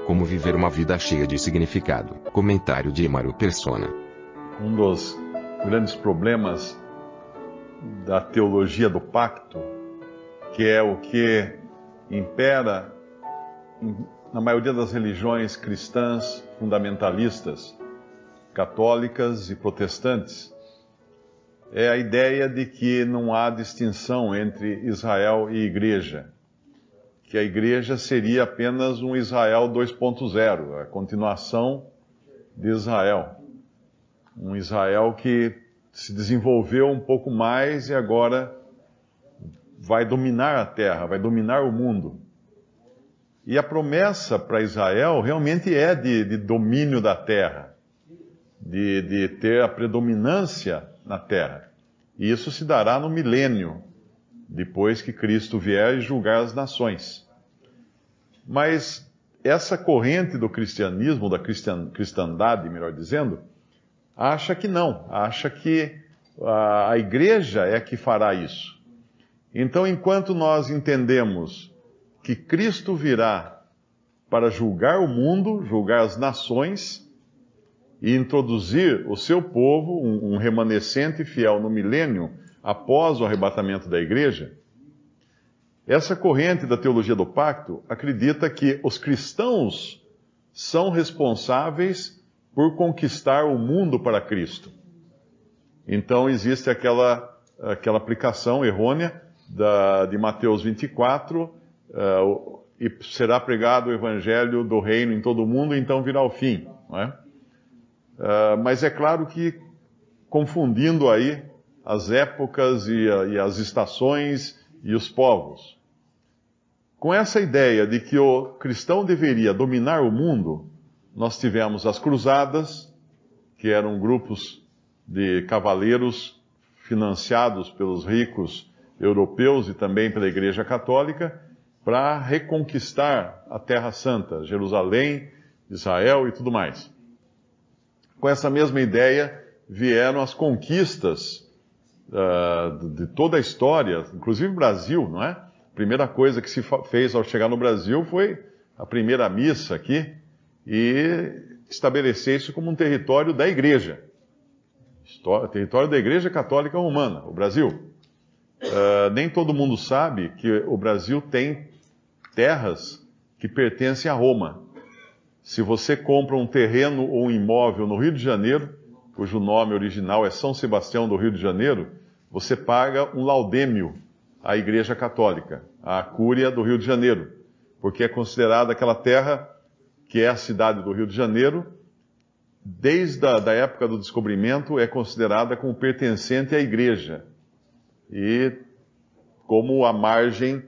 Como viver uma vida cheia de significado. Comentário de Emaro Persona. Um dos grandes problemas da teologia do pacto, que é o que impera na maioria das religiões cristãs fundamentalistas, católicas e protestantes, é a ideia de que não há distinção entre Israel e igreja, que a igreja seria apenas um Israel 2.0, a continuação de Israel. Um Israel que se desenvolveu um pouco mais e agora vai dominar a terra, vai dominar o mundo. E a promessa para Israel realmente é de domínio da terra, de ter a predominância na terra. E isso se dará no milênio, depois que Cristo vier e julgar as nações. Mas essa corrente do cristianismo, da cristandade, melhor dizendo, acha que não, acha que a igreja é que fará isso. Então, enquanto nós entendemos que Cristo virá para julgar o mundo, julgar as nações e introduzir o seu povo, um remanescente fiel no milênio, após o arrebatamento da igreja, essa corrente da teologia do pacto acredita que os cristãos são responsáveis por conquistar o mundo para Cristo. Então existe aquela aplicação errônea de Mateus 24, e será pregado o evangelho do reino em todo o mundo, então virá o fim, não é? Mas é claro que confundindo aí as épocas e as estações e os povos. Com essa ideia de que o cristão deveria dominar o mundo, nós tivemos as cruzadas, que eram grupos de cavaleiros financiados pelos ricos europeus e também pela Igreja Católica, para reconquistar a Terra Santa, Jerusalém, Israel e tudo mais. Com essa mesma ideia vieram as conquistas de toda a história, inclusive o Brasil, não é? A primeira coisa que se fez ao chegar no Brasil foi a primeira missa aqui e estabelecer isso como um território da Igreja. Território da Igreja Católica Romana, o Brasil. Nem todo mundo sabe que o Brasil tem terras que pertencem a Roma. Se você compra um terreno ou um imóvel no Rio de Janeiro, cujo nome original é São Sebastião do Rio de Janeiro, você paga um laudêmio à Igreja Católica, à Cúria do Rio de Janeiro, porque é considerada aquela terra que é a cidade do Rio de Janeiro, desde a época do descobrimento, é considerada como pertencente à Igreja. E como a margem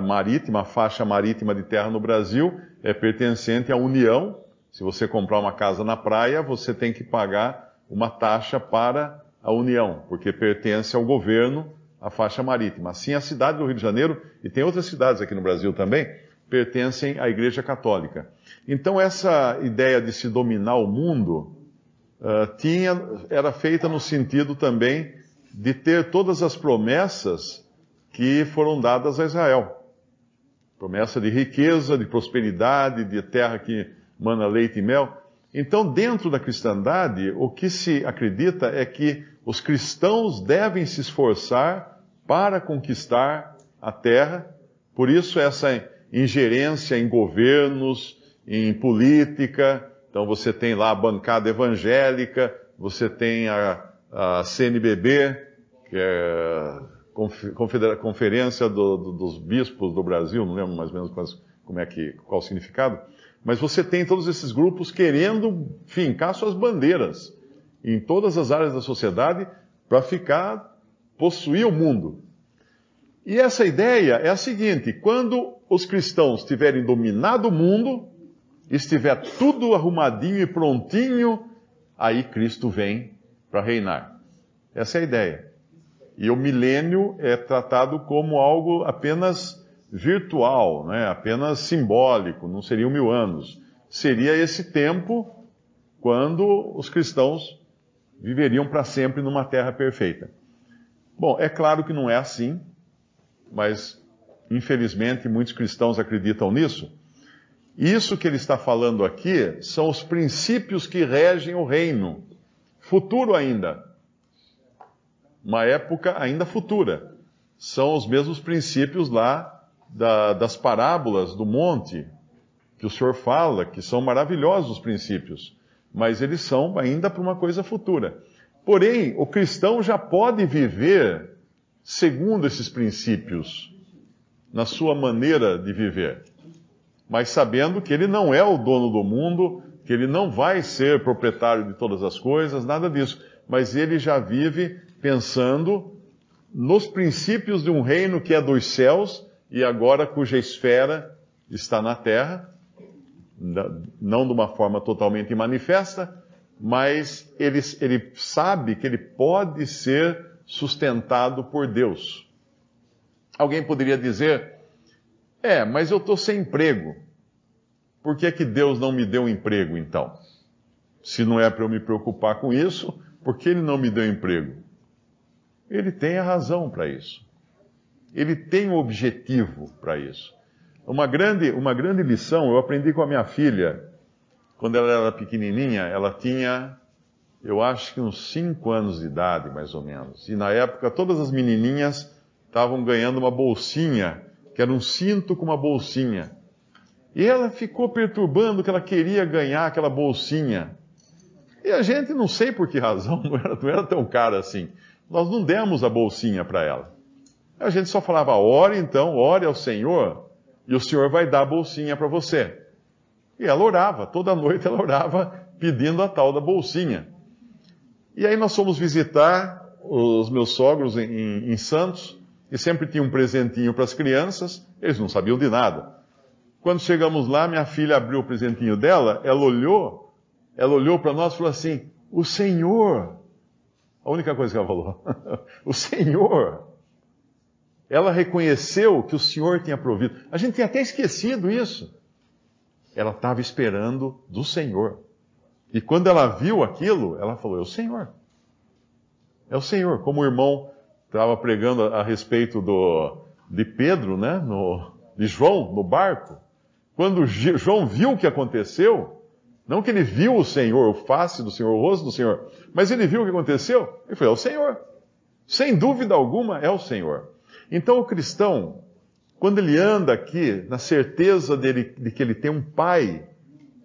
marítima, a faixa marítima de terra no Brasil é pertencente à União, se você comprar uma casa na praia, você tem que pagar uma taxa para a União, porque pertence ao governo a faixa marítima. Assim, a cidade do Rio de Janeiro, e tem outras cidades aqui no Brasil também, pertencem à Igreja Católica. Então, essa ideia de se dominar o mundo era feita no sentido também de ter todas as promessas que foram dadas a Israel. Promessa de riqueza, de prosperidade, de terra que mana leite e mel. Então, dentro da cristandade, o que se acredita é que os cristãos devem se esforçar para conquistar a terra. Por isso, essa ingerência em governos, em política. Então, você tem lá a bancada evangélica, você tem a CNBB, que é Conferência dos Bispos do Brasil, não lembro mais ou menos qual o significado, mas você tem todos esses grupos querendo fincar suas bandeiras em todas as áreas da sociedade para possuir o mundo. E essa ideia é a seguinte: quando os cristãos tiverem dominado o mundo, estiver tudo arrumadinho e prontinho, aí Cristo vem para reinar. Essa é a ideia. E o milênio é tratado como algo apenas virtual, né? Apenas simbólico, não seriam 1000 anos. Seria esse tempo quando os cristãos viveriam para sempre numa terra perfeita. Bom, é claro que não é assim, mas infelizmente muitos cristãos acreditam nisso. Isso que ele está falando aqui são os princípios que regem o reino, futuro ainda, uma época ainda futura. São os mesmos princípios lá das parábolas do monte, que o Senhor fala, que são maravilhosos os princípios, mas eles são ainda para uma coisa futura. Porém, o cristão já pode viver segundo esses princípios, na sua maneira de viver, mas sabendo que ele não é o dono do mundo, que ele não vai ser proprietário de todas as coisas, nada disso, mas ele já vive pensando nos princípios de um reino que é dos céus e agora cuja esfera está na terra, não de uma forma totalmente manifesta, mas ele sabe que ele pode ser sustentado por Deus. Alguém poderia dizer, mas eu estou sem emprego. Por que é que Deus não me deu um emprego, então? Se não é para eu me preocupar com isso, por que Ele não me deu emprego? Ele tem a razão para isso. Ele tem um objetivo para isso. Uma grande lição eu aprendi com a minha filha, quando ela era pequenininha. Ela tinha, eu acho que uns 5 anos de idade, mais ou menos. E na época todas as menininhas estavam ganhando uma bolsinha, que era um cinto com uma bolsinha. E ela ficou perturbando que ela queria ganhar aquela bolsinha. E a gente, não sei por que razão, não era tão cara assim. Nós não demos a bolsinha para ela. A gente só falava, ore ao Senhor, e o Senhor vai dar a bolsinha para você. E ela orava, toda noite ela orava pedindo a tal da bolsinha. E aí nós fomos visitar os meus sogros em Santos, e sempre tinha um presentinho para as crianças, eles não sabiam de nada. Quando chegamos lá, minha filha abriu o presentinho dela, ela olhou para nós e falou assim, o Senhor, a única coisa que ela falou, o Senhor. Ela reconheceu que o Senhor tinha provido. A gente tinha até esquecido isso. Ela estava esperando do Senhor. E quando ela viu aquilo, ela falou, é o Senhor. É o Senhor. Como o irmão estava pregando a respeito de Pedro, né, de João, no barco. Quando João viu o que aconteceu, não que ele viu o Senhor, o face do Senhor, o rosto do Senhor, mas ele viu o que aconteceu, ele falou, é o Senhor. Sem dúvida alguma, é o Senhor. Então o cristão, quando ele anda aqui, na certeza de que ele tem um pai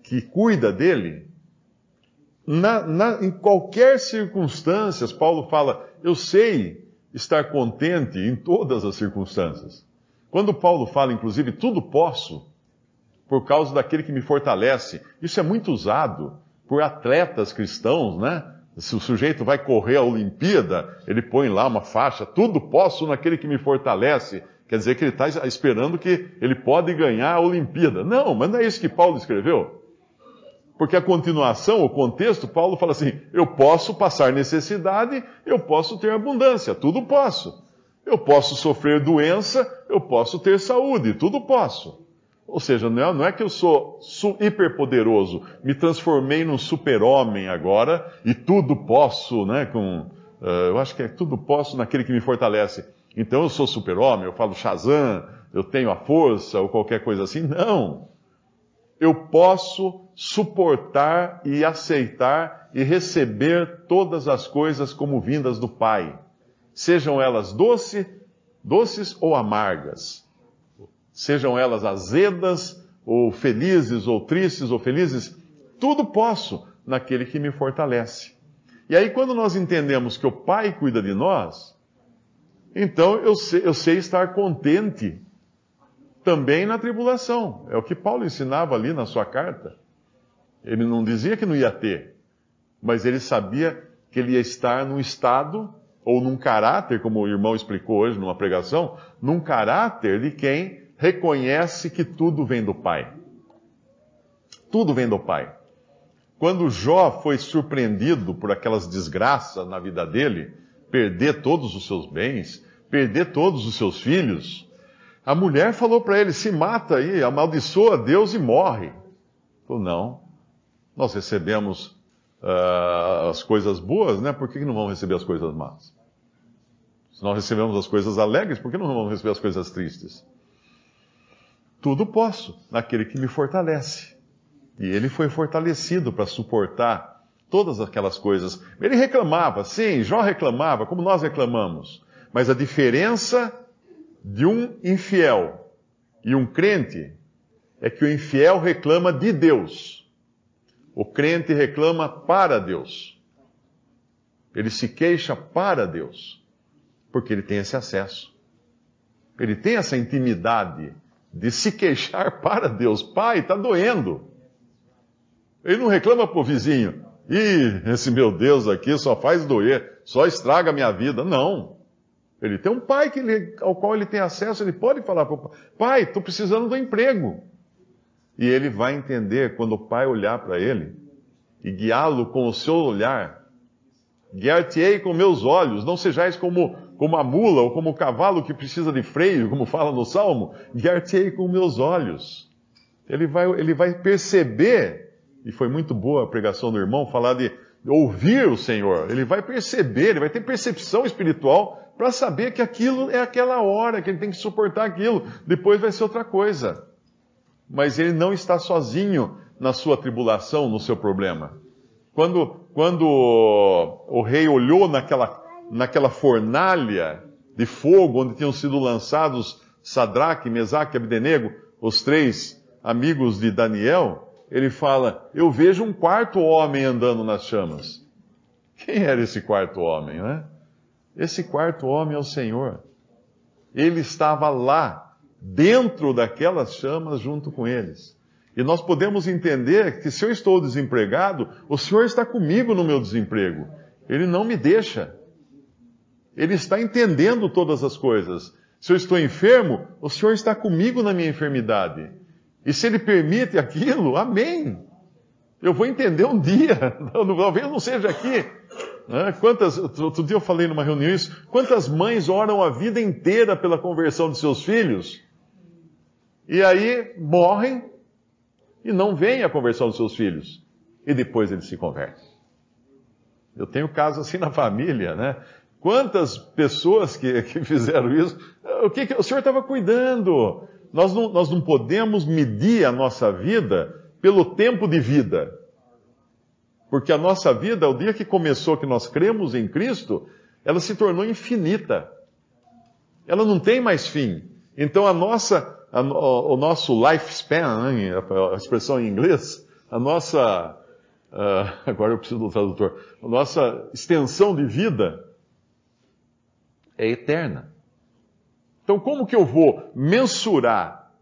que cuida dele, em qualquer circunstância, Paulo fala, eu sei estar contente em todas as circunstâncias. Quando Paulo fala, inclusive, tudo posso, por causa daquele que me fortalece, isso é muito usado por atletas cristãos, né? Se o sujeito vai correr a Olimpíada, ele põe lá uma faixa, tudo posso naquele que me fortalece. Quer dizer que ele está esperando que ele pode ganhar a Olimpíada. Não, mas não é isso que Paulo escreveu. Porque a continuação, o contexto, Paulo fala assim, eu posso passar necessidade, eu posso ter abundância, tudo posso. Eu posso sofrer doença, eu posso ter saúde, tudo posso. Ou seja, não é que eu sou hiperpoderoso, me transformei num super-homem agora e tudo posso, né? Eu acho que é tudo posso naquele que me fortalece. Então eu sou super-homem, eu falo Shazam, eu tenho a força ou qualquer coisa assim. Não. Eu posso suportar e aceitar e receber todas as coisas como vindas do Pai. Sejam elas doces ou amargas. Sejam elas azedas, ou felizes, ou tristes, ou felizes, tudo posso naquele que me fortalece. E aí, quando nós entendemos que o Pai cuida de nós, então eu sei estar contente também na tribulação. É o que Paulo ensinava ali na sua carta. Ele não dizia que não ia ter, mas ele sabia que ele ia estar num estado, ou num caráter, como o irmão explicou hoje numa pregação, num caráter de quem reconhece que tudo vem do Pai. Tudo vem do Pai. Quando Jó foi surpreendido por aquelas desgraças na vida dele, perder todos os seus bens, perder todos os seus filhos, a mulher falou para ele, se mata aí, amaldiçoa Deus e morre. Ele falou, não, nós recebemos as coisas boas, né? Por que não vamos receber as coisas más? Se nós recebemos as coisas alegres, por que não vamos receber as coisas tristes? tudo posso naquele que me fortalece. E ele foi fortalecido para suportar todas aquelas coisas. Ele reclamava, sim, Jó reclamava, como nós reclamamos. Mas a diferença de um infiel e um crente é que o infiel reclama de Deus. O crente reclama para Deus. Ele se queixa para Deus, porque ele tem esse acesso. Ele tem essa intimidade de se queixar para Deus. Pai, está doendo. Ele não reclama para o vizinho. Ih, esse meu Deus aqui só faz doer, só estraga a minha vida. Não. Ele tem um pai ao qual ele tem acesso, ele pode falar para o pai, pai, estou precisando do emprego. E ele vai entender quando o pai olhar para ele e guiá-lo com o seu olhar. Guiar-te-ei com meus olhos, não sejais como a mula ou como o cavalo que precisa de freio, como fala no Salmo. Guiar-te-ei com meus olhos. Ele vai perceber, e foi muito boa a pregação do irmão, falar de ouvir o Senhor. Ele vai perceber, ele vai ter percepção espiritual para saber que aquilo é aquela hora, que ele tem que suportar aquilo. Depois vai ser outra coisa. Mas ele não está sozinho na sua tribulação, no seu problema. Quando o rei olhou naquela fornalha de fogo onde tinham sido lançados Sadraque, Mesaque e Abdenego, os 3 amigos de Daniel, ele fala, eu vejo um quarto homem andando nas chamas. Quem era esse quarto homem, né? Esse quarto homem é o Senhor. Ele estava lá, dentro daquelas chamas, junto com eles. E nós podemos entender que se eu estou desempregado, o Senhor está comigo no meu desemprego. Ele não me deixa. Ele está entendendo todas as coisas. Se eu estou enfermo, o Senhor está comigo na minha enfermidade. E se Ele permite aquilo, amém. Eu vou entender um dia. Talvez não seja aqui. Outro dia eu falei numa reunião isso. Quantas mães oram a vida inteira pela conversão de seus filhos? E aí morrem e não veem a conversão dos seus filhos. E depois eles se convertem. Eu tenho casos assim na família, né? Quantas pessoas que fizeram isso? O Senhor estava cuidando. Nós não podemos medir a nossa vida pelo tempo de vida. Porque a nossa vida, o dia que começou, que nós cremos em Cristo, ela se tornou infinita. Ela não tem mais fim. Então o nosso lifespan, né, a expressão em inglês, agora eu preciso do tradutor, a nossa extensão de vida é eterna. Então como que eu vou mensurar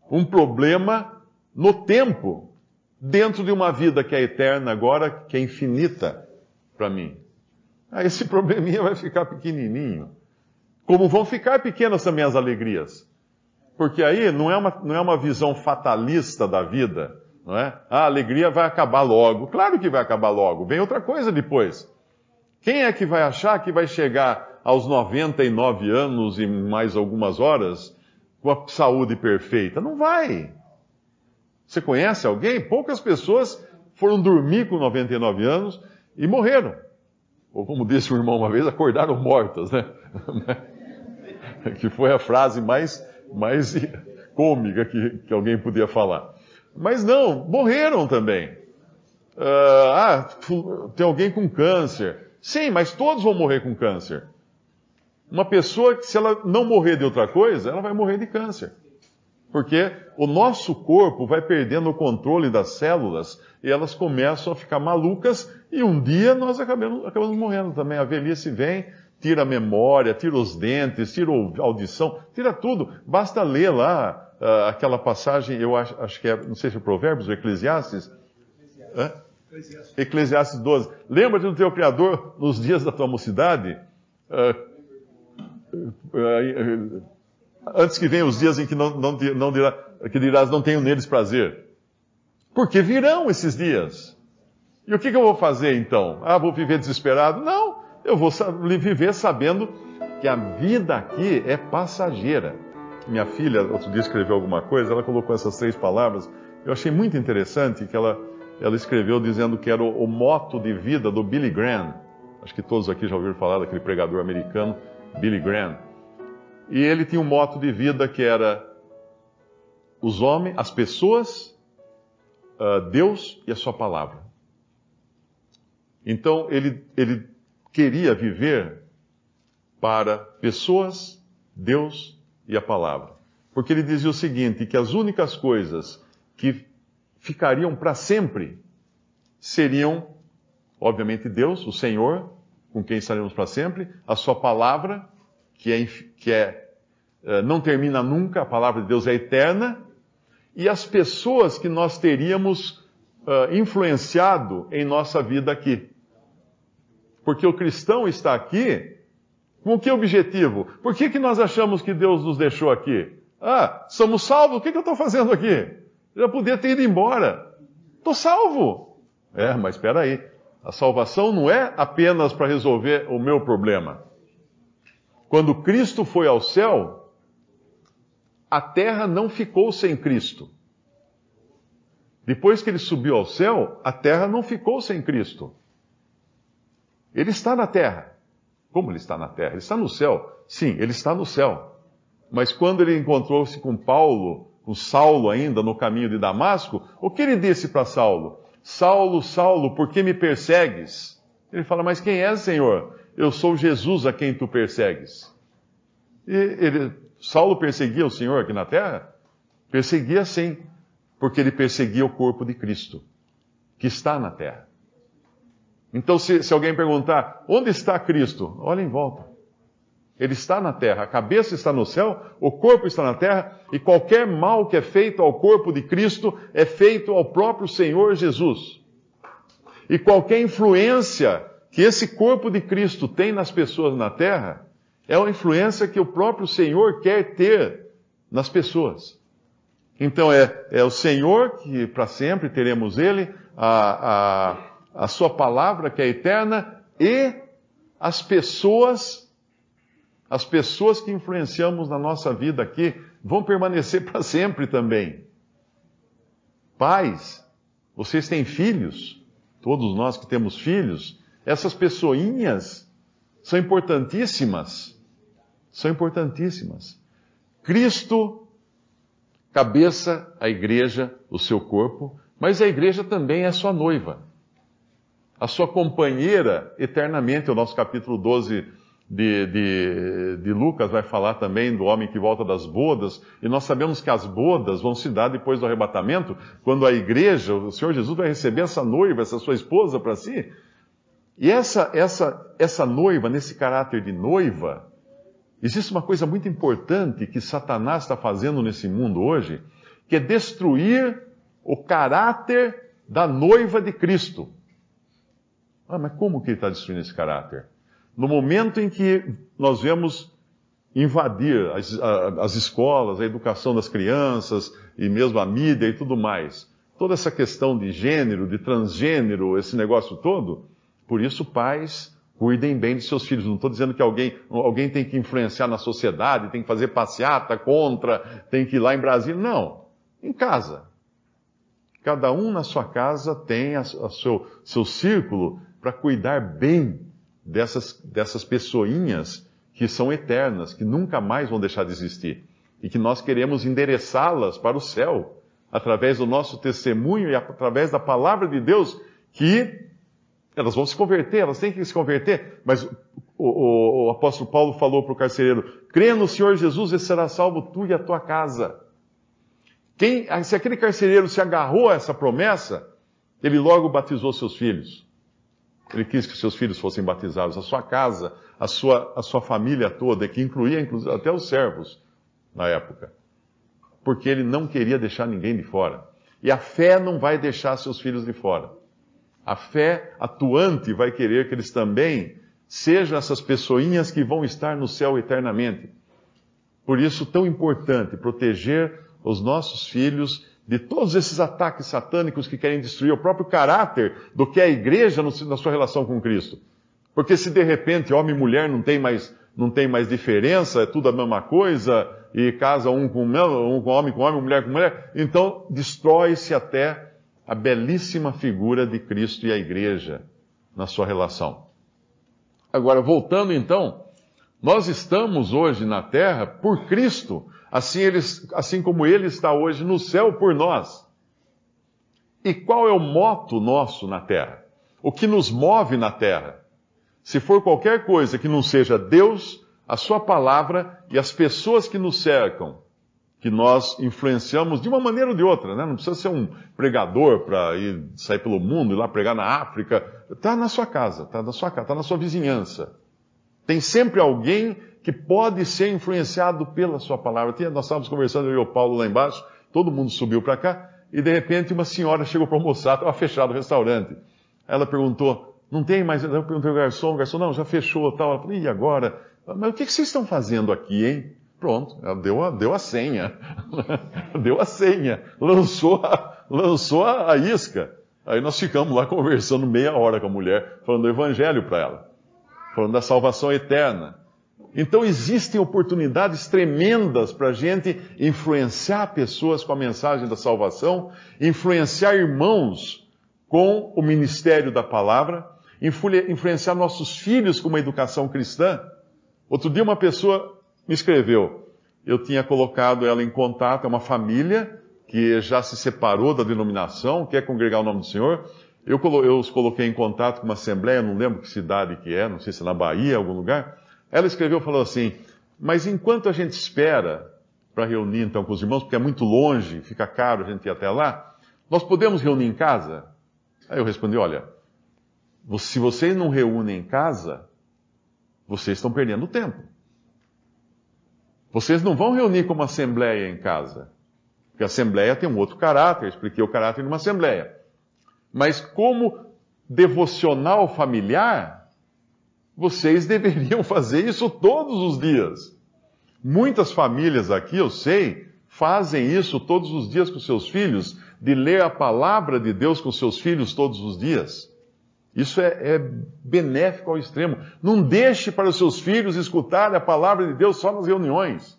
um problema no tempo, dentro de uma vida que é eterna agora, que é infinita para mim? Esse probleminha vai ficar pequenininho. Como vão ficar pequenas também as alegrias. Porque aí não é uma visão fatalista da vida, não é? A alegria vai acabar logo. Claro que vai acabar logo. Vem outra coisa depois. Quem é que vai achar que vai chegar aos 99 anos e mais algumas horas com a saúde perfeita? Não vai. Você conhece alguém? Poucas pessoas foram dormir com 99 anos e morreram. Ou como disse o irmão uma vez, acordaram mortas, né? Que foi a frase mais cômica que alguém podia falar. Mas não, morreram também. Tem alguém com câncer. Sim, mas todos vão morrer com câncer. Uma pessoa que, se ela não morrer de outra coisa, ela vai morrer de câncer. Porque o nosso corpo vai perdendo o controle das células e elas começam a ficar malucas e um dia nós acabamos morrendo também. A velhice vem, tira a memória, tira os dentes, tira a audição, tira tudo. Basta ler lá aquela passagem, eu acho que é, não sei se é Provérbios ou Eclesiastes. Eclesiastes 12. Lembra-te do teu Criador nos dias da tua mocidade? Antes que venham os dias em que que dirás, não tenho neles prazer. Porque virão esses dias. E o que eu vou fazer então? Vou viver desesperado? Não, eu vou viver sabendo que a vida aqui é passageira. Minha filha, outro dia, escreveu alguma coisa, ela colocou essas 3 palavras. Eu achei muito interessante que ela escreveu dizendo que era o moto de vida do Billy Graham. Acho que todos aqui já ouviram falar daquele pregador americano, Billy Graham. E ele tinha um moto de vida que era: os homens, as pessoas, Deus e a sua palavra. Então, ele queria viver para pessoas, Deus e a palavra. Porque ele dizia o seguinte, que as únicas coisas que ficariam para sempre seriam, obviamente, Deus, o Senhor, com quem estaremos para sempre, a sua palavra, não termina nunca, a palavra de Deus é eterna, e as pessoas que nós teríamos influenciado em nossa vida aqui. Porque o cristão está aqui com que objetivo? Por que nós achamos que Deus nos deixou aqui? Somos salvos, o que eu estou fazendo aqui? Eu já podia ter ido embora. Estou salvo. Mas espera aí. A salvação não é apenas para resolver o meu problema. Quando Cristo foi ao céu, a terra não ficou sem Cristo. Depois que ele subiu ao céu, a terra não ficou sem Cristo. Ele está na terra. Como ele está na terra? Ele está no céu. Sim, ele está no céu. Mas quando ele encontrou-se com Saulo ainda, no caminho de Damasco, o que ele disse para Saulo? Saulo, Saulo, por que me persegues? Ele fala, mas quem és, Senhor? Eu sou Jesus a quem tu persegues. Saulo perseguia o Senhor aqui na terra? Perseguia sim, porque ele perseguia o corpo de Cristo, que está na terra. Então, se alguém perguntar, onde está Cristo? Olha em volta. Ele está na terra, a cabeça está no céu, o corpo está na terra, e qualquer mal que é feito ao corpo de Cristo é feito ao próprio Senhor Jesus. E qualquer influência que esse corpo de Cristo tem nas pessoas na terra, é uma influência que o próprio Senhor quer ter nas pessoas. Então é o Senhor, que para sempre teremos Ele, a sua palavra que é eterna, e as pessoas que influenciamos na nossa vida aqui vão permanecer para sempre também. Pais, vocês têm filhos, todos nós que temos filhos, essas pessoinhas são importantíssimas. São importantíssimas. Cristo, cabeça, a igreja, o seu corpo, mas a igreja também é sua noiva. A sua companheira eternamente. O nosso capítulo 12 de Lucas vai falar também do homem que volta das bodas, e nós sabemos que as bodas vão se dar depois do arrebatamento, quando a igreja, o Senhor Jesus vai receber essa noiva, essa sua esposa para si. E essa noiva, nesse caráter de noiva, existe uma coisa muito importante que Satanás está fazendo nesse mundo hoje, que é destruir o caráter da noiva de Cristo. Mas como que ele está destruindo esse caráter? No momento em que nós vemos invadir as escolas, a educação das crianças, e mesmo a mídia e tudo mais, toda essa questão de gênero, de transgênero, esse negócio todo, por isso, pais, cuidem bem de seus filhos. Não estou dizendo que alguém tem que influenciar na sociedade, tem que fazer passeata contra, tem que ir lá em Brasília. Não. Em casa. Cada um na sua casa tem seu círculo para cuidar bem dessas pessoinhas que são eternas, que nunca mais vão deixar de existir. E que nós queremos endereçá-las para o céu, através do nosso testemunho e através da palavra de Deus, que elas vão se converter, elas têm que se converter. Mas o apóstolo Paulo falou para o carcereiro, crê no Senhor Jesus e será salvo tu e a tua casa. Se aquele carcereiro se agarrou a essa promessa, ele logo batizou seus filhos. Ele quis que seus filhos fossem batizados, a sua casa, a sua família toda, que incluía inclusive até os servos na época. Porque ele não queria deixar ninguém de fora. E a fé não vai deixar seus filhos de fora. A fé atuante vai querer que eles também sejam essas pessoinhas que vão estar no céu eternamente. Por isso, tão importante proteger os nossos filhos de todos esses ataques satânicos que querem destruir o próprio caráter do que é a igreja na sua relação com Cristo. Porque se de repente homem e mulher não tem mais diferença, é tudo a mesma coisa, e casa um com homem, mulher com mulher, então destrói-se até a belíssima figura de Cristo e a igreja na sua relação. Agora, voltando então, nós estamos hoje na terra por Cristo, assim como Ele está hoje no céu por nós. E qual é o moto nosso na terra? O que nos move na terra? Se for qualquer coisa que não seja Deus, a Sua palavra e as pessoas que nos cercam, que nós influenciamos de uma maneira ou de outra, né? Não precisa ser um pregador para sair pelo mundo, ir lá pregar na África. Está na sua casa, está na sua vizinhança. Tem sempre alguém que pode ser influenciado pela sua palavra. Nós estávamos conversando, eu e o Paulo lá embaixo, todo mundo subiu para cá, e de repente uma senhora chegou para almoçar, estava fechado o restaurante. Ela perguntou, não tem mais? Eu perguntei ao garçom, o garçom, não, já fechou, tal. Ela falou, e agora? Mas o que vocês estão fazendo aqui, hein? Pronto, ela deu a senha. Deu a senha. Lançou a isca. Aí nós ficamos lá conversando meia hora com a mulher, falando do evangelho para ela. Falando da salvação eterna. Então existem oportunidades tremendas para a gente influenciar pessoas com a mensagem da salvação, influenciar irmãos com o ministério da palavra, influenciar nossos filhos com uma educação cristã. Outro dia uma pessoa me escreveu, eu tinha colocado ela em contato, é uma família que já se separou da denominação, quer congregar o nome do Senhor. Eu os coloquei em contato com uma assembleia, não lembro que cidade que é, não sei se é na Bahia, algum lugar. Ela escreveu, falou assim, mas enquanto a gente espera para reunir então com os irmãos, porque é muito longe, fica caro a gente ir até lá, nós podemos reunir em casa? Aí eu respondi, olha, se vocês não reúnem em casa, vocês estão perdendo tempo. Vocês não vão reunir como assembleia em casa. Porque a assembleia tem um outro caráter, eu expliquei o caráter de uma assembleia. Mas como devocional familiar, vocês deveriam fazer isso todos os dias. Muitas famílias aqui, eu sei, fazem isso todos os dias com seus filhos, de ler a palavra de Deus com seus filhos todos os dias. Isso é benéfico ao extremo. Não deixe para os seus filhos escutarem a palavra de Deus só nas reuniões.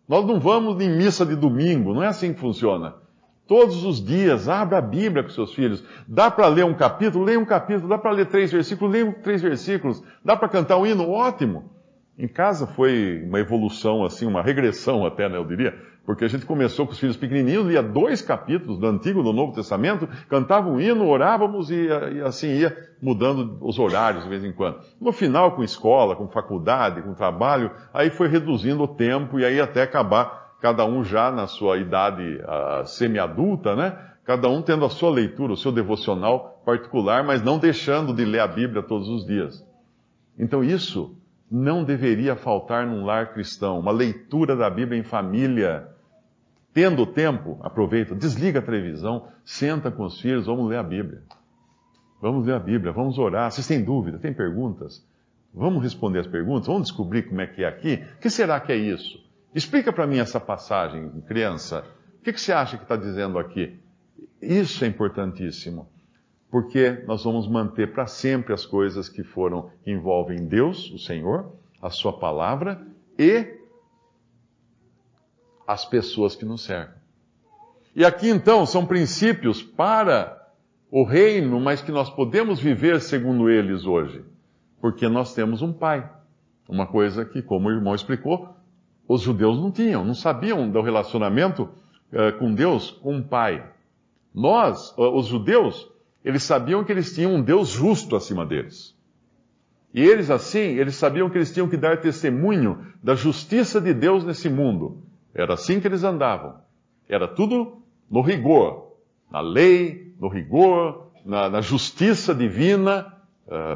Nós não vamos em missa de domingo, não é assim que funciona. Todos os dias, abra a Bíblia com seus filhos. Dá para ler um capítulo? Leia um capítulo. Dá para ler 3 versículos? Leia 3 versículos. Dá para cantar um hino? Ótimo. Em casa foi uma evolução, assim, uma regressão até, né, eu diria. Porque a gente começou com os filhos pequenininhos, lia 2 capítulos do Antigo e do Novo Testamento, cantava um hino, orávamos e assim ia mudando os horários de vez em quando. No final, com escola, com faculdade, com trabalho, aí foi reduzindo o tempo e aí até acabar cada um já na sua idade semi-adulta, né? Cada um tendo a sua leitura, o seu devocional particular, mas não deixando de ler a Bíblia todos os dias. Então isso não deveria faltar num lar cristão, uma leitura da Bíblia em família. Tendo tempo, aproveita, desliga a televisão, senta com os filhos, vamos ler a Bíblia. Vamos ler a Bíblia, vamos orar. Vocês têm dúvida, têm perguntas? Vamos responder as perguntas, vamos descobrir como é que é aqui. O que será que é isso? Explica para mim essa passagem, criança. O que você acha que está dizendo aqui? Isso é importantíssimo, porque nós vamos manter para sempre as coisas que envolvem Deus, o Senhor, a sua palavra e as pessoas que nos cercam. E aqui então são princípios para o reino, mas que nós podemos viver segundo eles hoje, porque nós temos um Pai. Uma coisa que, como o irmão explicou, os judeus não tinham, não sabiam do relacionamento com Deus, com um Pai. Nós, os judeus, eles sabiam que eles tinham um Deus justo acima deles. E eles sabiam que eles tinham que dar testemunho da justiça de Deus nesse mundo. Era assim que eles andavam. Era tudo no rigor, na lei, no rigor, na justiça divina,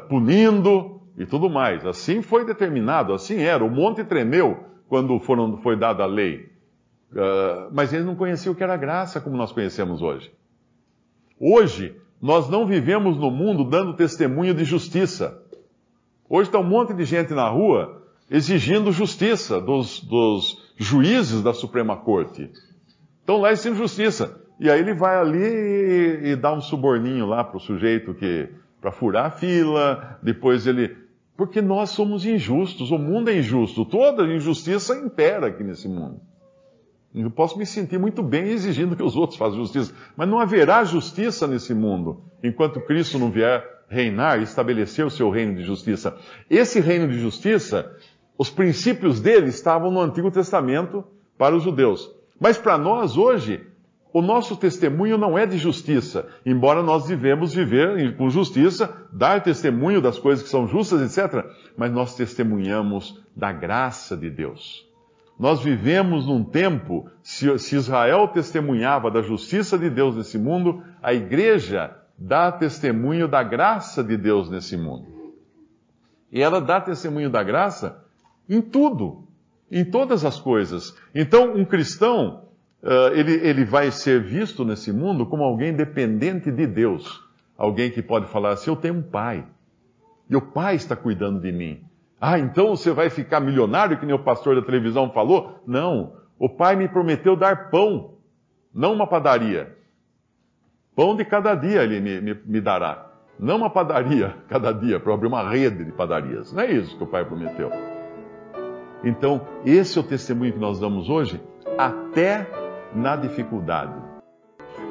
punindo e tudo mais. Assim foi determinado, assim era. O monte tremeu quando foi dada a lei. Mas eles não conheciam o que era graça como nós conhecemos hoje. Hoje, nós não vivemos no mundo dando testemunho de justiça. Hoje está um monte de gente na rua exigindo justiça dos juízes da Suprema Corte. Estão lá exigindo justiça. E aí ele vai ali e dá um suborninho lá para o sujeito para furar a fila, depois ele... Porque nós somos injustos, o mundo é injusto, toda injustiça impera aqui nesse mundo. Eu posso me sentir muito bem exigindo que os outros façam justiça, mas não haverá justiça nesse mundo enquanto Cristo não vier reinar e estabelecer o seu reino de justiça. Esse reino de justiça, os princípios dele estavam no Antigo Testamento para os judeus. Mas para nós hoje, o nosso testemunho não é de justiça, embora nós devemos viver com justiça, dar testemunho das coisas que são justas, etc. Mas nós testemunhamos da graça de Deus. Nós vivemos num tempo, se Israel testemunhava da justiça de Deus nesse mundo, a igreja dá testemunho da graça de Deus nesse mundo. E ela dá testemunho da graça em tudo, em todas as coisas. Então, um cristão, ele vai ser visto nesse mundo como alguém dependente de Deus. Alguém que pode falar assim, eu tenho um pai, e o pai está cuidando de mim. Ah, então você vai ficar milionário, que nem o pastor da televisão falou? Não, o pai me prometeu dar pão, não uma padaria. Pão de cada dia ele me dará. Não uma padaria cada dia, para abrir uma rede de padarias. Não é isso que o pai prometeu. Então, esse é o testemunho que nós damos hoje, até na dificuldade.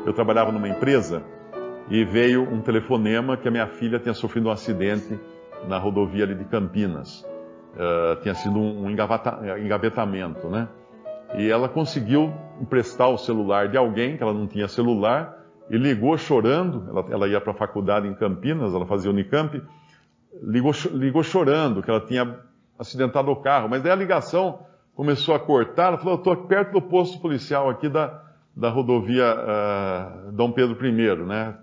Eu trabalhava numa empresa e veio um telefonema que a minha filha tinha sofrido um acidente na rodovia ali de Campinas. Tinha sido um engavetamento, né? E ela conseguiu emprestar o celular de alguém, que ela não tinha celular, e ligou chorando. Ela ia para a faculdade em Campinas, ela fazia Unicamp, ligou chorando, que ela tinha acidentado o carro. Mas daí a ligação começou a cortar, ela falou, eu estou perto do posto policial aqui da rodovia Dom Pedro I, né?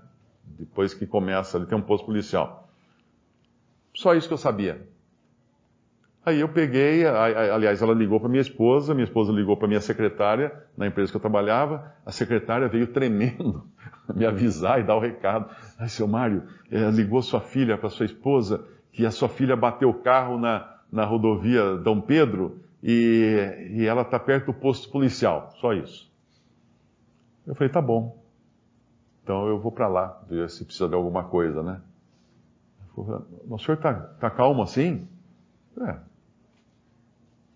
Depois que começa, ali tem um posto policial. Só isso que eu sabia. Aí eu peguei, aliás, ela ligou para minha esposa ligou para minha secretária, na empresa que eu trabalhava, a secretária veio tremendo me avisar e dar o recado. Ai, seu Mário, ligou sua filha para sua esposa, que a sua filha bateu o carro na rodovia Dom Pedro e ela está perto do posto policial, só isso. Eu falei, tá bom, então eu vou para lá, ver se precisa de alguma coisa, né? O senhor está calmo assim?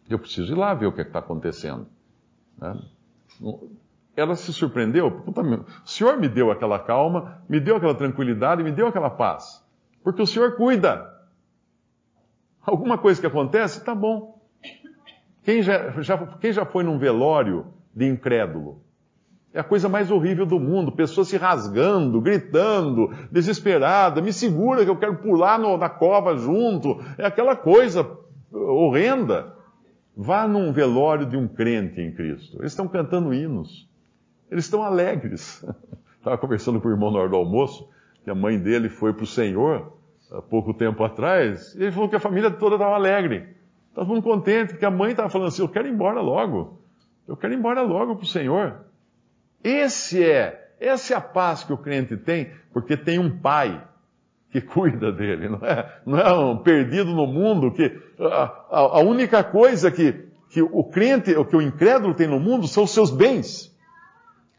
Eu preciso ir lá ver o que está acontecendo. Né? Ela se surpreendeu. O senhor me deu aquela calma, me deu aquela tranquilidade, me deu aquela paz. Porque o senhor cuida. Alguma coisa que acontece, tá bom. Quem já foi num velório de incrédulo? É a coisa mais horrível do mundo. Pessoas se rasgando, gritando, desesperada. Me segura que eu quero pular na cova junto. É aquela coisa horrenda. Vá num velório de um crente em Cristo. Eles estão cantando hinos. Eles estão alegres. Estava conversando com o irmão na hora do almoço, que a mãe dele foi para o Senhor há pouco tempo atrás. E ele falou que a família toda estava alegre. Estava muito contente, porque a mãe estava falando assim, eu quero ir embora logo. Eu quero ir embora logo para o Senhor. Essa é a paz que o crente tem, porque tem um pai que cuida dele, não é um perdido no mundo, que a única coisa que o crente, que o incrédulo tem no mundo são os seus bens.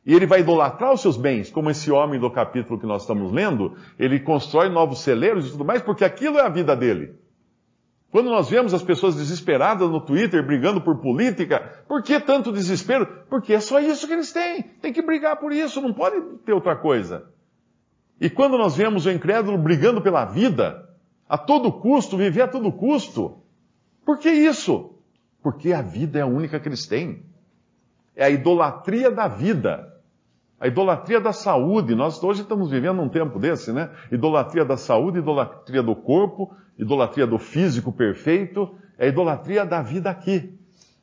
E ele vai idolatrar os seus bens, como esse homem do capítulo que nós estamos lendo, ele constrói novos celeiros e tudo mais, porque aquilo é a vida dele. Quando nós vemos as pessoas desesperadas no Twitter, brigando por política, por que tanto desespero? Porque é só isso que eles têm. Tem que brigar por isso, não pode ter outra coisa. E quando nós vemos o incrédulo brigando pela vida, a todo custo, viver a todo custo, por que isso? Porque a vida é a única que eles têm. É a idolatria da vida. A idolatria da saúde. Nós hoje estamos vivendo um tempo desse, né? Idolatria da saúde, idolatria do corpo, idolatria do físico perfeito, é a idolatria da vida aqui.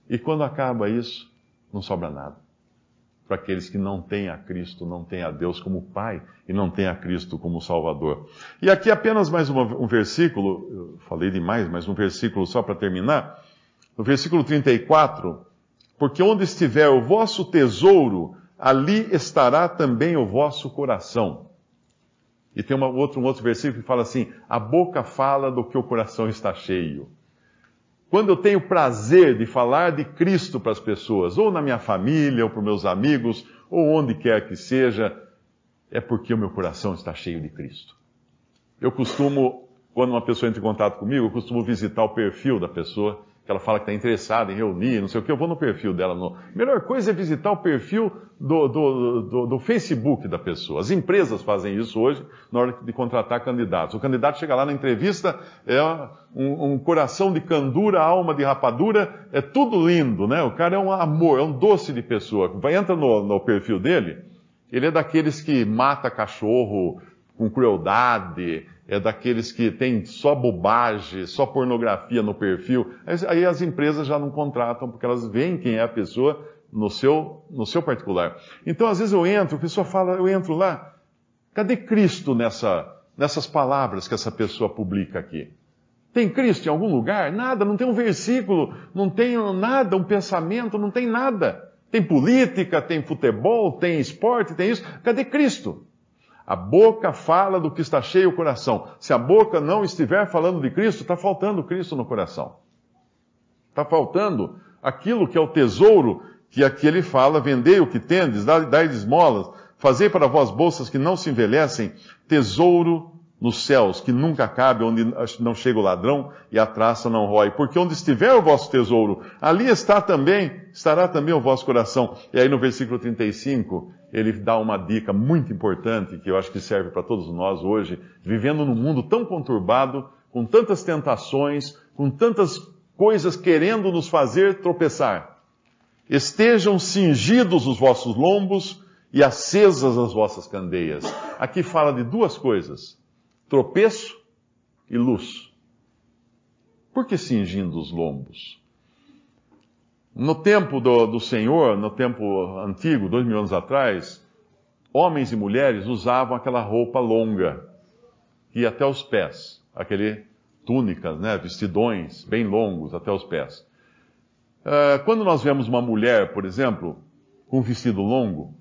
E quando acaba isso, não sobra nada. Para aqueles que não têm a Cristo, não têm a Deus como Pai e não têm a Cristo como Salvador. E aqui apenas mais um versículo, eu falei demais, mas um versículo só para terminar. No versículo 34, porque onde estiver o vosso tesouro, ali estará também o vosso coração. E tem um outro versículo que fala assim, a boca fala do que o coração está cheio. Quando eu tenho prazer de falar de Cristo para as pessoas, ou na minha família, ou para os meus amigos, ou onde quer que seja, é porque o meu coração está cheio de Cristo. Eu costumo, quando uma pessoa entra em contato comigo, eu costumo visitar o perfil da pessoa, que ela fala que está interessada em reunir, não sei o que, eu vou no perfil dela. Melhor coisa é visitar o perfil do Facebook da pessoa. As empresas fazem isso hoje na hora de contratar candidatos. O candidato chega lá na entrevista, é um coração de candura, alma de rapadura, é tudo lindo, né? O cara é um amor, é um doce de pessoa. Entra no perfil dele, ele é daqueles que mata cachorro com crueldade, é daqueles que tem só bobagem, só pornografia no perfil. Aí as empresas já não contratam, porque elas veem quem é a pessoa no seu particular. Então, às vezes a pessoa fala, eu entro lá, cadê Cristo nessas palavras que essa pessoa publica aqui? Tem Cristo em algum lugar? Nada, não tem um versículo, não tem nada, um pensamento, não tem nada. Tem política, tem futebol, tem esporte, tem isso. Cadê Cristo? A boca fala do que está cheio o coração. Se a boca não estiver falando de Cristo, está faltando Cristo no coração. Está faltando aquilo que é o tesouro que aqui ele fala: vendei o que tendes, dai esmolas, fazei para vós bolsas que não se envelhecem, tesouro nos céus, que nunca cabe, onde não chega o ladrão e a traça não rói. Porque onde estiver o vosso tesouro, ali estará também o vosso coração. E aí no versículo 35, ele dá uma dica muito importante, que eu acho que serve para todos nós hoje, vivendo num mundo tão conturbado, com tantas tentações, com tantas coisas querendo nos fazer tropeçar. Estejam cingidos os vossos lombos e acesas as vossas candeias. Aqui fala de duas coisas: tropeço e luz. Por que cingindo os lombos? No tempo do Senhor, no tempo antigo, 2000 anos atrás, homens e mulheres usavam aquela roupa longa, que ia até os pés, aquele túnicas, né, vestidões bem longos até os pés. Quando nós vemos uma mulher, por exemplo, com um vestido longo,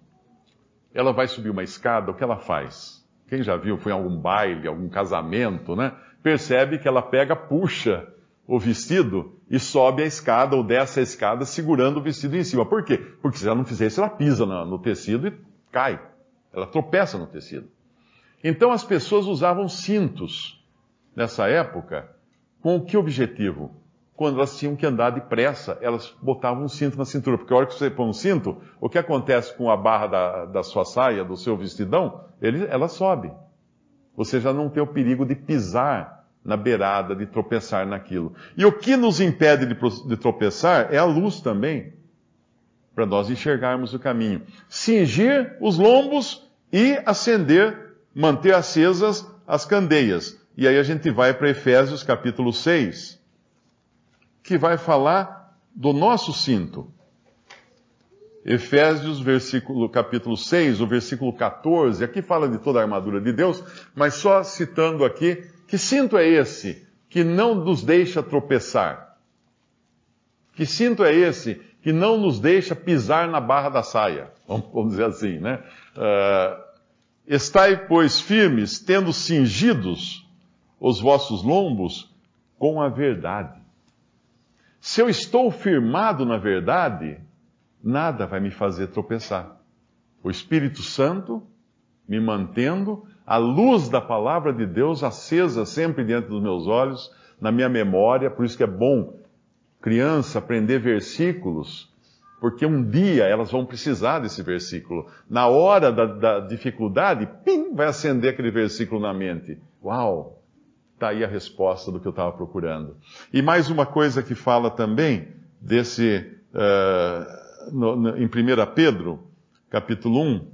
ela vai subir uma escada, o que ela faz? Quem já viu, foi em algum baile, algum casamento, né? Percebe que ela puxa o vestido e sobe a escada ou desce a escada segurando o vestido em cima. Por quê? Porque se ela não fizer isso, ela pisa no tecido e cai. Ela tropeça no tecido. Então as pessoas usavam cintos nessa época. Com que objetivo? Quando elas tinham que andar depressa, elas botavam um cinto na cintura. Porque a hora que você põe um cinto, o que acontece com a barra da sua saia, do seu vestidão? Ela sobe. Você já não tem o perigo de pisar na beirada, de tropeçar naquilo. E o que nos impede de tropeçar é a luz também, para nós enxergarmos o caminho. Cingir os lombos e acender, manter acesas as candeias. E aí a gente vai para Efésios capítulo 6, que vai falar do nosso cinto. Efésios capítulo 6, o versículo 14, aqui fala de toda a armadura de Deus, mas só citando aqui, que cinto é esse que não nos deixa tropeçar? Que cinto é esse que não nos deixa pisar na barra da saia? Vamos dizer assim, né? Estai, pois, firmes, tendo cingidos os vossos lombos com a verdade. Se eu estou firmado na verdade, nada vai me fazer tropeçar. O Espírito Santo me mantendo, a luz da palavra de Deus acesa sempre diante dos meus olhos, na minha memória. Por isso que é bom, criança, aprender versículos, porque um dia elas vão precisar desse versículo. Na hora da dificuldade, pim, vai acender aquele versículo na mente. Uau! Está aí a resposta do que eu estava procurando. E mais uma coisa que fala também em 1 Pedro, capítulo 1,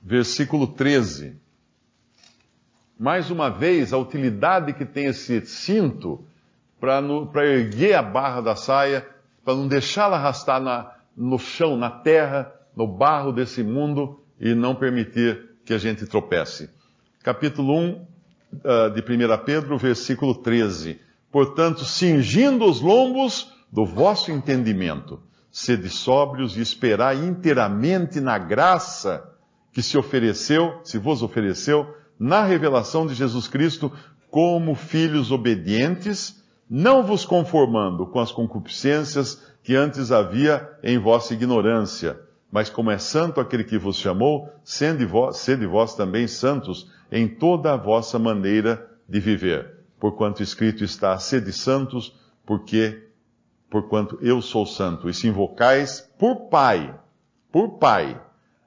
versículo 13. Mais uma vez, a utilidade que tem esse cinto para erguer a barra da saia, para não deixá-la arrastar no chão, na terra, no barro desse mundo e não permitir que a gente tropece. Capítulo 1 de 1 Pedro, versículo 13. Portanto, cingindo os lombos do vosso entendimento, sede sóbrios e esperai inteiramente na graça que se vos ofereceu, na revelação de Jesus Cristo, como filhos obedientes, não vos conformando com as concupiscências que antes havia em vossa ignorância, mas como é santo aquele que vos chamou, sede vós também santos em toda a vossa maneira de viver. porquanto escrito está: sede santos, porquanto eu sou santo. E se invocais por Pai,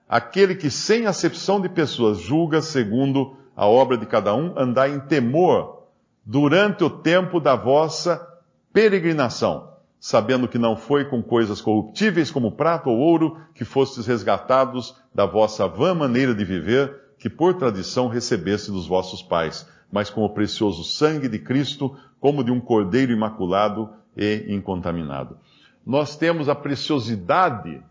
aquele que sem acepção de pessoas julga segundo a obra de cada um, andai em temor durante o tempo da vossa peregrinação, sabendo que não foi com coisas corruptíveis como prata ou ouro que fostes resgatados da vossa vã maneira de viver, que por tradição recebeste dos vossos pais, mas com o precioso sangue de Cristo, como de um cordeiro imaculado e incontaminado. Nós temos a preciosidade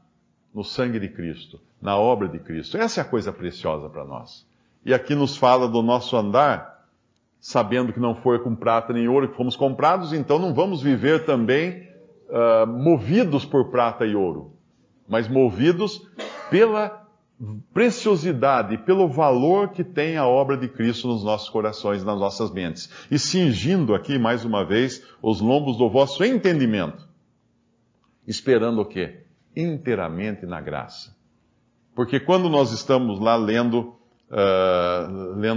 no sangue de Cristo, na obra de Cristo. Essa é a coisa preciosa para nós. E aqui nos fala do nosso andar, sabendo que não foi com prata nem ouro que fomos comprados, então não vamos viver também movidos por prata e ouro, mas movidos pela preciosidade, pelo valor que tem a obra de Cristo nos nossos corações, nas nossas mentes. E cingindo aqui, mais uma vez, os lombos do vosso entendimento, esperando o quê? Inteiramente na graça. Porque quando nós estamos lá lendo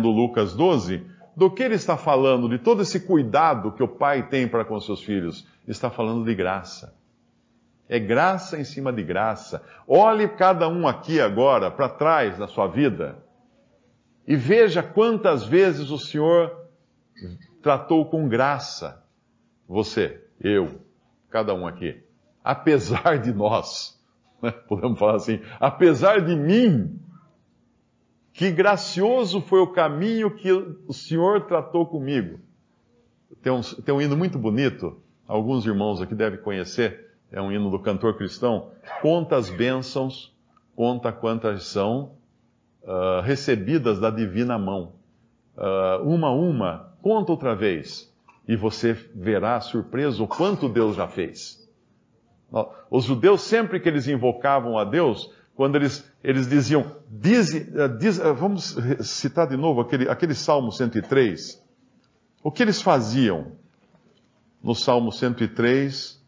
Lucas 12, do que ele está falando? De todo esse cuidado que o pai tem para com seus filhos. Está falando de graça. É graça em cima de graça. Olhe cada um aqui agora para trás da sua vida e veja quantas vezes o Senhor tratou com graça. Você, eu, cada um aqui. Apesar de nós, podemos falar assim, apesar de mim, que gracioso foi o caminho que o Senhor tratou comigo. Tem um hino muito bonito, alguns irmãos aqui devem conhecer, é um hino do cantor cristão. Conta as bênçãos, conta quantas são recebidas da divina mão. Uma a uma, conta outra vez, e você verá surpreso o quanto Deus já fez. Os judeus, sempre que eles invocavam a Deus, quando eles diziam, vamos citar de novo aquele Salmo 103. O que eles faziam no Salmo 103?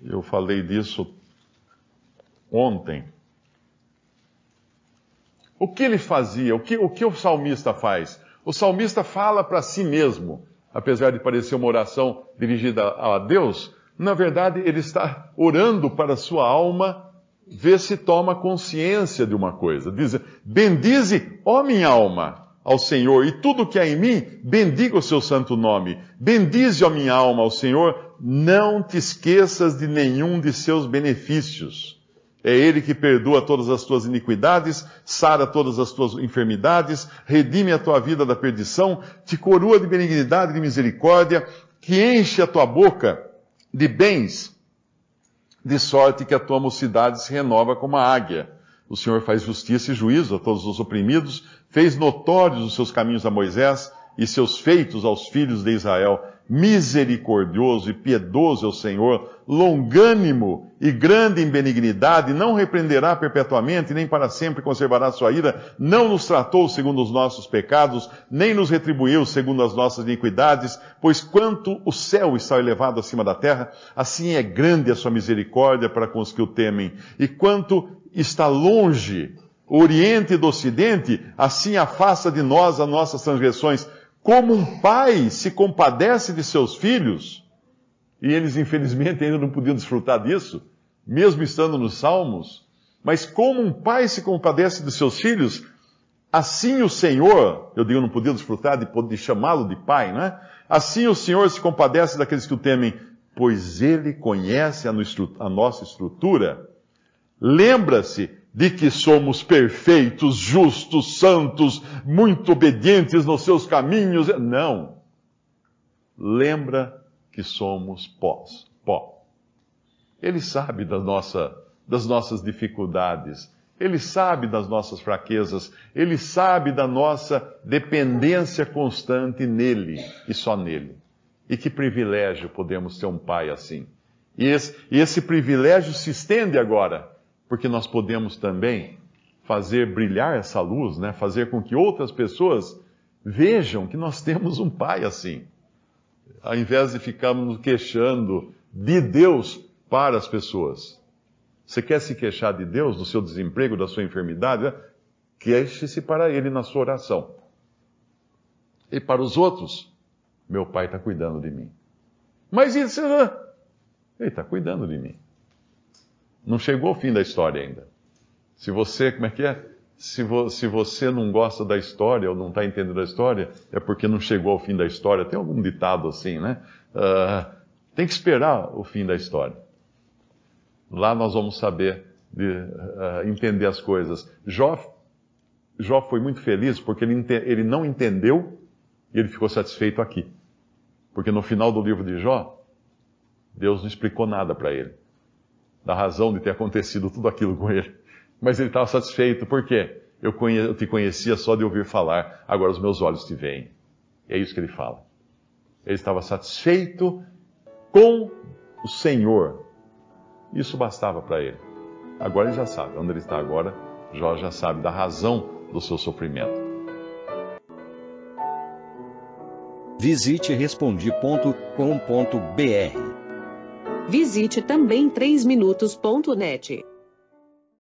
Eu falei disso ontem. O que ele fazia? O que o salmista faz? O salmista fala para si mesmo, apesar de parecer uma oração dirigida a Deus, na verdade ele está orando para a sua alma, ver se toma consciência de uma coisa. Diz: bendize, ó minha alma, ao Senhor, e tudo que há em mim, bendiga o seu santo nome. Bendize, ó minha alma, ao Senhor, não te esqueças de nenhum de seus benefícios. É Ele que perdoa todas as tuas iniquidades, sara todas as tuas enfermidades, redime a tua vida da perdição, te coroa de benignidade e de misericórdia, que enche a tua boca de bens, de sorte que a tua mocidade se renova como a águia. O Senhor faz justiça e juízo a todos os oprimidos, fez notórios os seus caminhos a Moisés e seus feitos aos filhos de Israel. Misericordioso e piedoso é o Senhor, longânimo e grande em benignidade, não repreenderá perpetuamente, nem para sempre conservará sua ira, não nos tratou segundo os nossos pecados, nem nos retribuiu segundo as nossas iniquidades, pois quanto o céu está elevado acima da terra, assim é grande a sua misericórdia para com os que o temem, e quanto está longe o oriente do ocidente, assim afasta de nós as nossas transgressões. Como um pai se compadece de seus filhos, e eles infelizmente ainda não podiam desfrutar disso, mesmo estando nos Salmos, mas como um pai se compadece de seus filhos, assim o Senhor, eu digo não podia desfrutar de chamá-lo de pai, não é? Assim o Senhor se compadece daqueles que o temem, pois Ele conhece a nossa estrutura. Lembra-se de que somos perfeitos, justos, santos, muito obedientes nos seus caminhos. Não. Lembra que somos pó. Ele sabe das nossas dificuldades. Ele sabe das nossas fraquezas. Ele sabe da nossa dependência constante nele e só nele. E que privilégio podemos ter um pai assim. E esse privilégio se estende agora, porque nós podemos também fazer brilhar essa luz, né? Fazer com que outras pessoas vejam que nós temos um pai assim. Ao invés de ficarmos nos queixando de Deus para as pessoas. Você quer se queixar de Deus, do seu desemprego, da sua enfermidade? Queixe-se para Ele na sua oração. E para os outros, meu pai está cuidando de mim. Mas isso, ele está cuidando de mim. Não chegou ao fim da história ainda. Se você, como é que é? Se você não gosta da história ou não está entendendo a história, é porque não chegou ao fim da história. Tem algum ditado assim, né? Tem que esperar o fim da história. Lá nós vamos saber entender as coisas. Jó foi muito feliz porque ele não entendeu e ele ficou satisfeito aqui. Porque no final do livro de Jó, Deus não explicou nada para ele, da razão de ter acontecido tudo aquilo com ele. Mas ele estava satisfeito, por quê? Eu te conhecia só de ouvir falar, agora os meus olhos te veem. É isso que ele fala. Ele estava satisfeito com o Senhor. Isso bastava para ele. Agora ele já sabe, onde ele está agora, Jó já sabe da razão do seu sofrimento. Visite Respondi.com.br. Visite também 3minutos.net.